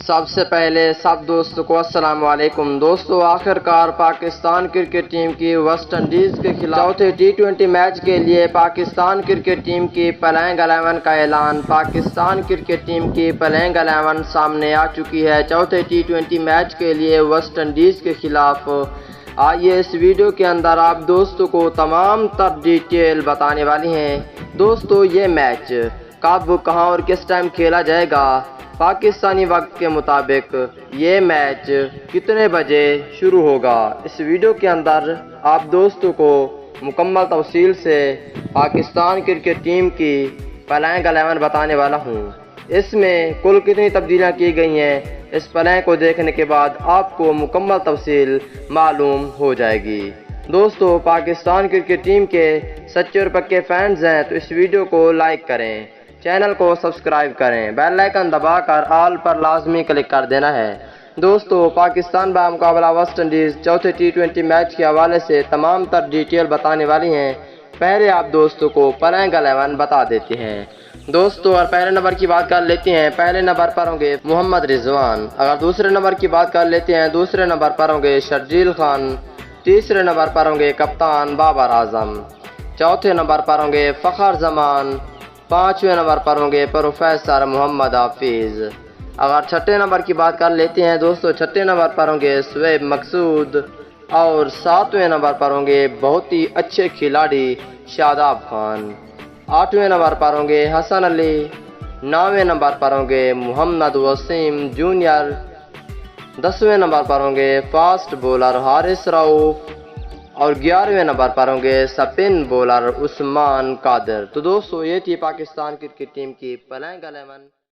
سب سے پہلے سب دوستوں کو السلام علیکم۔ دوستو، آخر کار پاکستان کرکٹ ٹیم کی ویسٹ انڈیز کے خلاف چوتھے ٹی20 میچ کے لیے پاکستان کرکٹ ٹیم کی پلینگ 11 کا اعلان۔ پاکستان کرکٹ ٹیم کی پلینگ 11 سامنے آ چکی ہے چوتھے ٹی20 میچ کے لیے ویسٹ انڈیز کے خلاف۔ آئیے اس ویڈیو کے اندر آپ دوستوں کو تمام تر ڈیٹیل بتانے والی ہیں۔ دوستو، یہ میچ کب، کہاں اور کس ٹائم کھیلا جائے گا؟ پاکستانی وقت کے مطابق یہ میچ کتنے بجے شروع ہوگا؟ اس ویڈیو کے اندر آپ دوستوں کو مکمل تفصیل سے پاکستان کرکٹ ٹیم کی پلینگ 11 بتانے والا ہوں۔ اس میں کل کتنی تبدیلیاں کی گئی ہیں، اس پلینگ کو دیکھنے کے بعد آپ کو مکمل تفصیل معلوم ہو جائے گی۔ دوستو، پاکستان کرکٹ ٹیم کے سچے اور پکے فینز ہیں تو اس ویڈیو کو لائک کریں، چینل کو سبسکرائب کریں، بیل آئیکن دبا کر آل پر لازمی کلک کر دینا ہے۔ دوستو، پاکستان بمقابلہ ویسٹ انڈیز چوتھے ٹی20 میچ کے حوالے سے تمام تر ڈیٹیل بتانے والی ہیں۔ پہلے آپ دوستوں کو پلینگ 11 بتا دیتے ہیں۔ دوستو، اور پہلے نمبر کی بات کر لیتے ہیں، پہلے نمبر پر ہوں گے محمد رضوان۔ اگر دوسرے نمبر کی بات کر لیتے ہیں، دوسرے نمبر پر ہوں گے شرجیل خان۔ تیسرے نمبر پر ہوں گے کپتان بابر اعظم۔ چوتھے نمبر پر ہوں گے فخر زمان۔ پانچویں نمبر پر ہوں گے پروفیسر محمد حافظ۔ اگر چھٹے نمبر کی بات کر لیتے ہیں دوستو، چھٹے نمبر پر ہوں گے شعیب مقصود۔ اور ساتویں نمبر پر ہوں گے بہت ہی اچھے کھلاڑی شاداب خان۔ آٹھویں نمبر پر ہوں گے حسن علی۔ نویں نمبر پر ہوں گے محمد وسیم جونیئر۔ 10ویں نمبر پر ہوں گے فاسٹ بولر حارث رؤف۔ اور 11ویں نمبر پر ہوں گے سپن بولر عثمان قادر۔ تو دوستو، یہ تھی پاکستان کرکٹ ٹیم کی پلینگ 11۔